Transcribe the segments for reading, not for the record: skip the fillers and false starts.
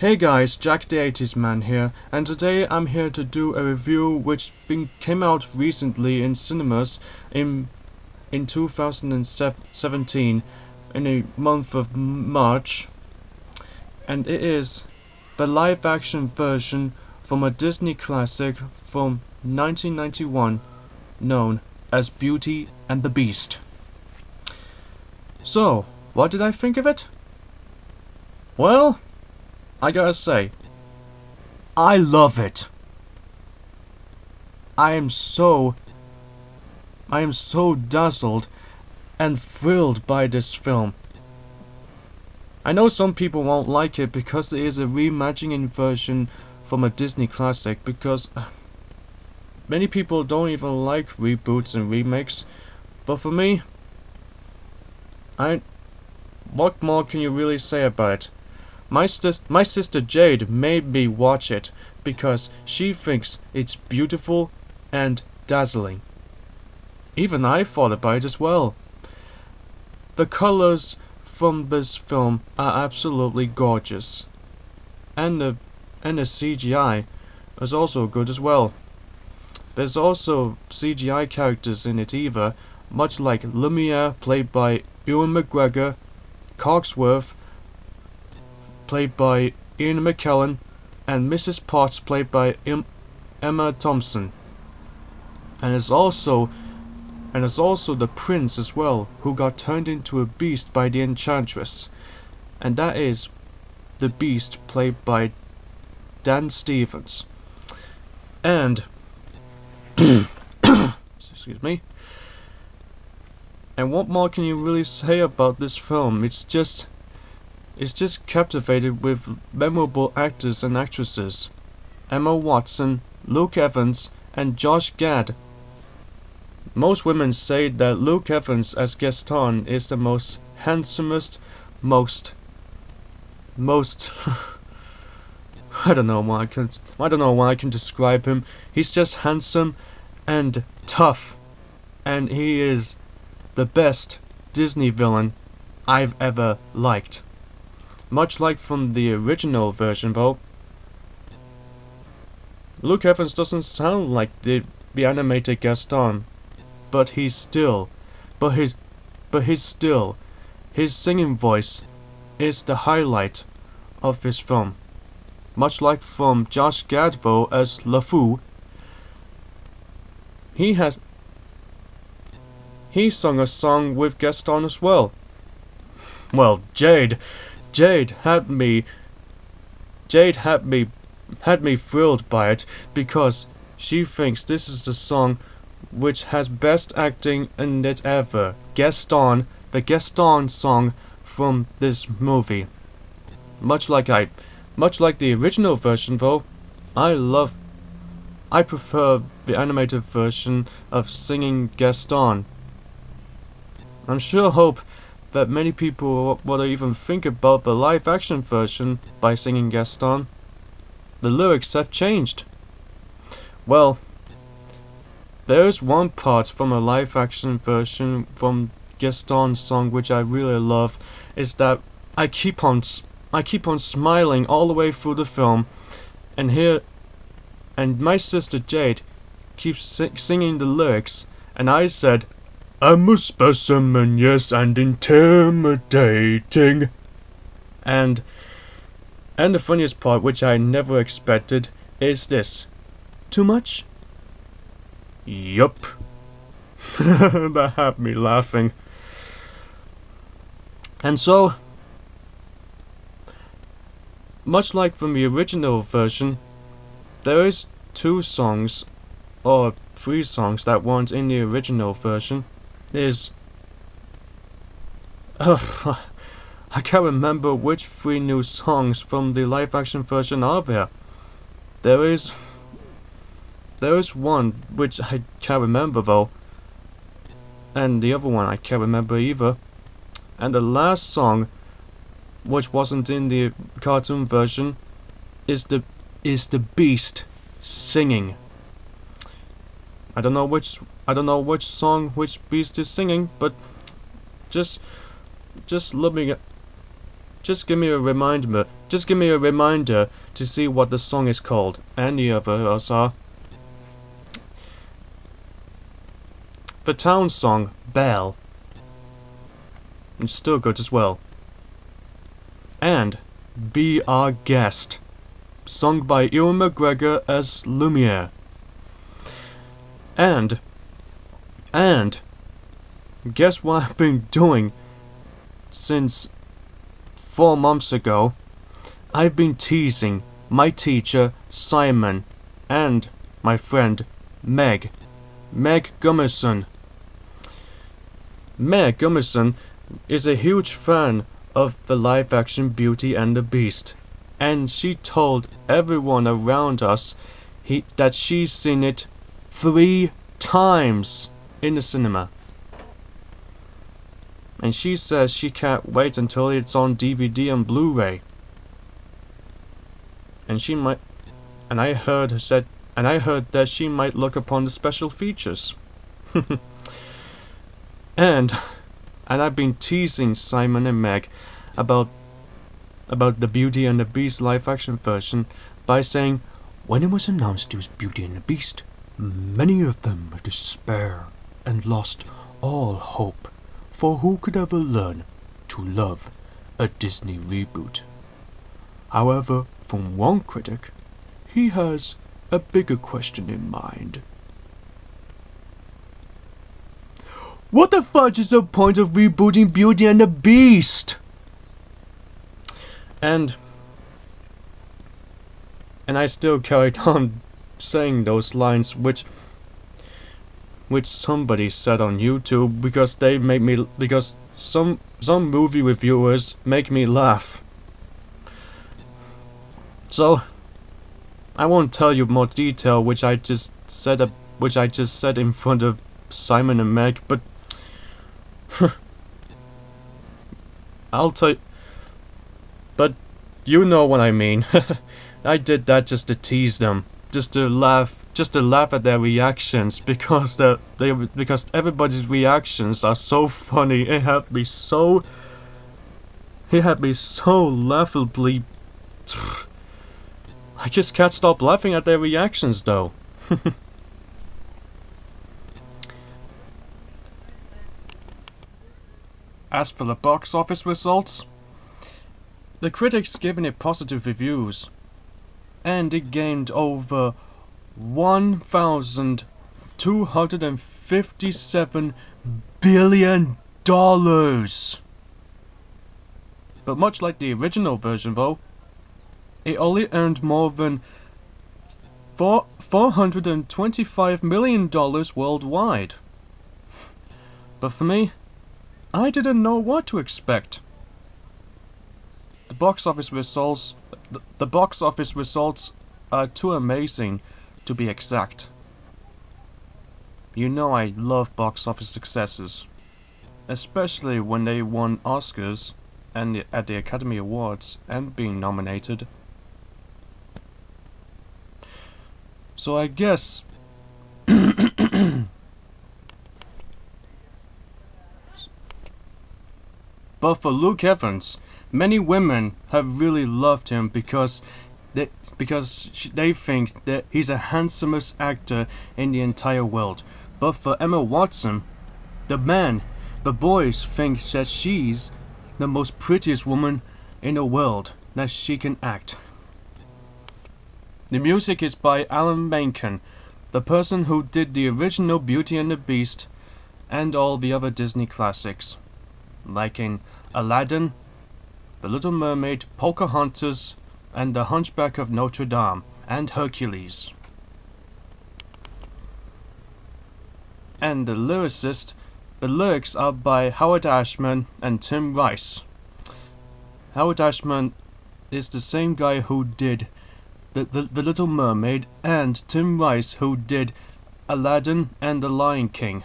Hey guys, Jack the 80s man here, and today I'm here to do a review which came out recently in cinemas in 2017 in the month of March, and it is the live action version from a Disney classic from 1991 known as Beauty and the Beast. So, what did I think of it? Well, I gotta say, I love it. I am so dazzled and thrilled by this film. I know some people won't like it because it is a reimagining version from a Disney classic, because many people don't even like reboots and remakes, but for me, what more can you really say about it? My sister Jade made me watch it because she thinks it's beautiful and dazzling. Even I thought about it as well. The colors from this film are absolutely gorgeous, and the CGI is also good as well. There's also CGI characters in it either, much like Lumiere played by Ewan McGregor, Cogsworth played by Ian McKellen, and Mrs. Potts played by Emma Thompson. And there's also the prince as well, who got turned into a beast by the enchantress, and that is the beast played by Dan Stevens. And excuse me. And what more can you really say about this film? It's just captivated with memorable actors and actresses: Emma Watson, Luke Evans, and Josh Gad. Most women say that Luke Evans as Gaston is the most handsomest, most I don't know why I can describe him. He's just handsome and tough, and he is the best Disney villain I've ever liked. Much like from the original version, though, Luke Evans doesn't sound like the animated Gaston, but his singing voice is the highlight of this film. Much like from Josh Gad, though, as LeFou, he sung a song with Gaston as well. Well, Jade had me thrilled by it because she thinks this is the song which has best acting in it ever. Gaston, the Gaston song from this movie. Much like the original version, though, I prefer the animated version of singing Gaston. I'm sure hope that many people will even think about the live-action version by singing Gaston. The lyrics have changed. Well, there is one part from a live-action version from Gaston's song which I really love, is that I keep on smiling all the way through the film, and my sister Jade keeps singing the lyrics, and I said, "I'm a specimen, yes, and intimidating." And the funniest part, which I never expected, is this. Too much? Yup. That had me laughing. And so, much like from the original version, there is 2 songs, or 3 songs that weren't in the original version. I can't remember which 3 new songs from the live-action version are there. There is one which I can't remember though, and the other one I can't remember either. And the last song, which wasn't in the cartoon version, is the Beast singing. I don't know which song which Beast is singing, but just give me a reminder Just give me a reminder to see what the song is called. And the others are the town song, Belle. It's still good as well. And Be Our Guest, sung by Ewan McGregor as Lumiere. And guess what I've been doing since 4 months ago? I've been teasing my teacher Simon and my friend Meg Gummerson. Meg Gummerson is a huge fan of the live-action Beauty and the Beast, and she told everyone around us that she's seen it 3 times in the cinema. And she says she can't wait until it's on DVD and Blu-ray. And she might, and I heard that she might look upon the special features. and I've been teasing Simon and Meg about the Beauty and the Beast live-action version by saying, when it was announced it was Beauty and the Beast, many of them were despair and lost all hope, for who could ever learn to love a Disney reboot? However, from one critic, he has a bigger question in mind. What the fudge is the point of rebooting Beauty and the Beast? And I still carried on saying those lines which somebody said on YouTube because they made me, because some movie reviewers make me laugh. So I won't tell you more detail which I just said in front of Simon and Meg, but I'll tell you, but you know what I mean. I did that just to tease them, just to laugh at their reactions, because because everybody's reactions are so funny. It had me so laughably. I just can't stop laughing at their reactions, though. As for the box office results, the critics given it positive reviews, and it gained over $1,257 billion. But much like the original version, though, it only earned more than $425 million worldwide. But for me, I didn't know what to expect. The box office results are too amazing to be exact. You know I love box office successes, especially when they won Oscars and at the Academy Awards and being nominated. So I guess but for Luke Evans, many women have really loved him because they think that he's the handsomest actor in the entire world. But for Emma Watson, the boys think that she's the most prettiest woman in the world, that she can act. The music is by Alan Menken, the person who did the original Beauty and the Beast and all the other Disney classics, like in Aladdin, The Little Mermaid, Pocahontas, and The Hunchback of Notre Dame, and Hercules. And the lyrics are by Howard Ashman and Tim Rice. Howard Ashman is the same guy who did the Little Mermaid, and Tim Rice who did Aladdin and The Lion King,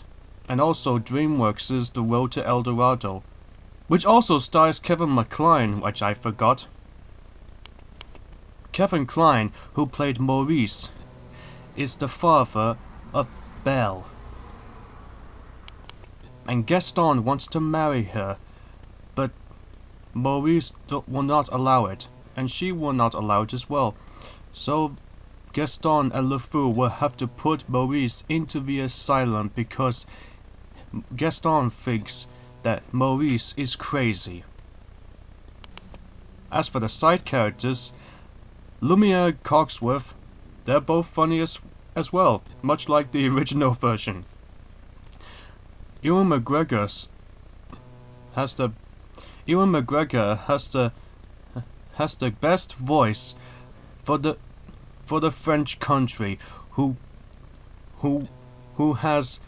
and also DreamWorks' The Road to El Dorado, which also stars Kevin McCline, which I forgot. Kevin Kline, who played Maurice, is the father of Belle. And Gaston wants to marry her, but Maurice will not allow it, and she were not allowed as well. So Gaston and LeFou will have to put Maurice into the asylum because Gaston thinks that Maurice is crazy. As for the side characters, Lumiere and Cogsworth, they're both funny as well, much like the original version. Ewan McGregor has the best voice for the French country, who has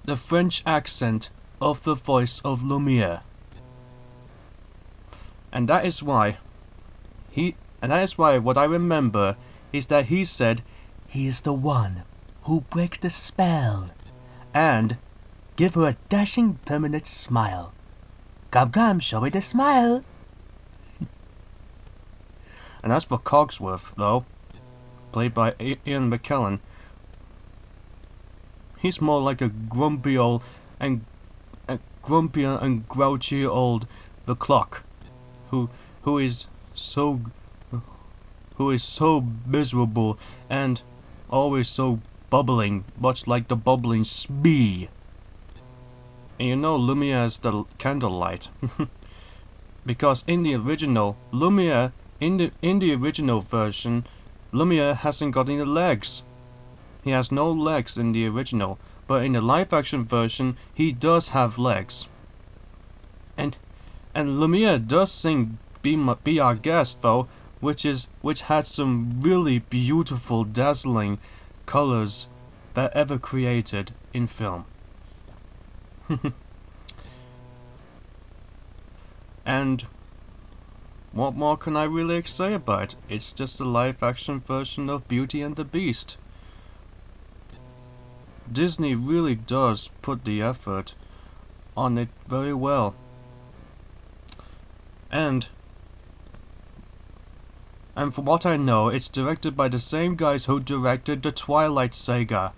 the French accent of the voice of Lumiere. And that is why what I remember is that he said he is the one who breaks the spell and give her a dashing permanent smile. Come, come, show me the smile. And as for Cogsworth, though, played by Ian McKellen, he's more like a grumpier and grouchy old the clock, who is so miserable and always so bubbling, much like the bubbling Spee. And you know Lumiere is the candlelight, because in the original Lumiere, in the original version, Lumiere hasn't got any legs. He has no legs in the original, but in the live-action version, he does have legs. And Lumiere does sing "Be Our Guest" though, which had some really beautiful, dazzling colors that ever created in film. And what more can I really say about it? It's just a live-action version of Beauty and the Beast. Disney really does put the effort on it very well. And from what I know, it's directed by the same guys who directed the Twilight Saga.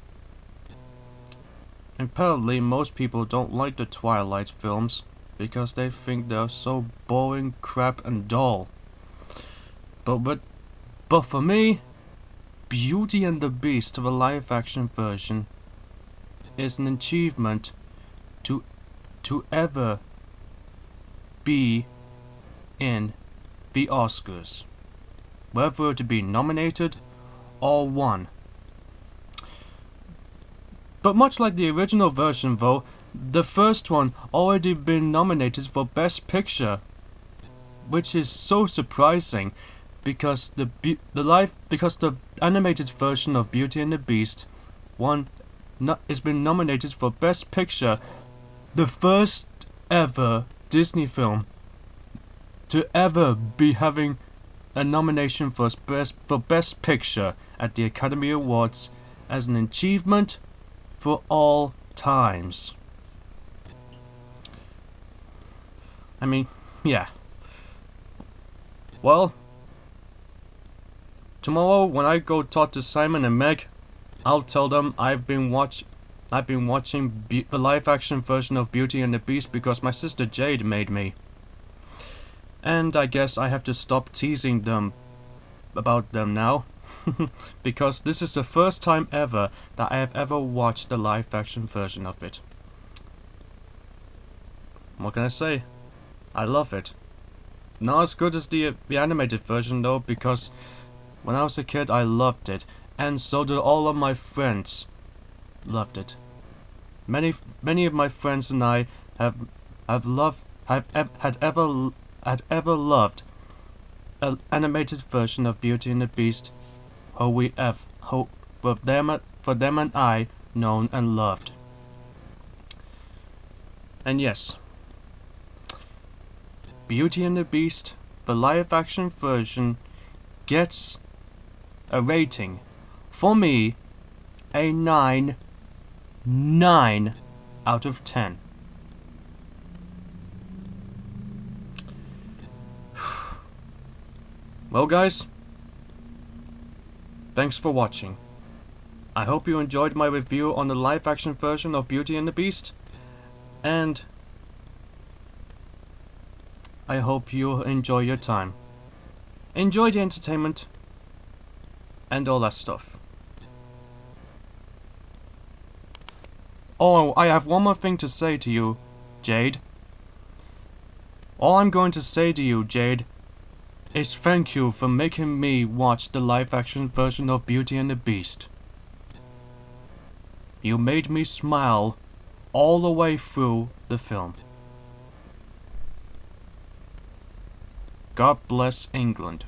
Apparently, most people don't like the Twilight films because they think they're so boring, crap, and dull. But for me, Beauty and the Beast, the live-action version, is an achievement to ever be in the Oscars, whether to be nominated or won. But much like the original version though, the first one already been nominated for Best Picture, which is so surprising because the animated version of Beauty and the Beast has been nominated for Best Picture, the first ever Disney film to ever be having a nomination for Best Picture at the Academy Awards as an achievement for all times. I mean, yeah. Well, tomorrow when I go talk to Simon and Meg, I'll tell them I've been watching the live-action version of Beauty and the Beast because my sister Jade made me. And I guess I have to stop teasing them about them now, because this is the first time ever that I have ever watched the live-action version of it. What can I say? I love it. Not as good as the animated version though, because when I was a kid I loved it, and so did all of my friends. Loved it. Many of my friends and I had ever loved an animated version of Beauty and the Beast, for them and I known and loved. And yes, Beauty and the Beast, the live-action version, gets a rating, for me, a 9 out of 10. Well guys, thanks for watching. I hope you enjoyed my review on the live-action version of Beauty and the Beast, and I hope you enjoy your time. enjoy the entertainment, and all that stuff. Oh, I have one more thing to say to you, Jade. All I'm going to say to you, Jade, is thank you for making me watch the live-action version of Beauty and the Beast. You made me smile all the way through the film. God bless England.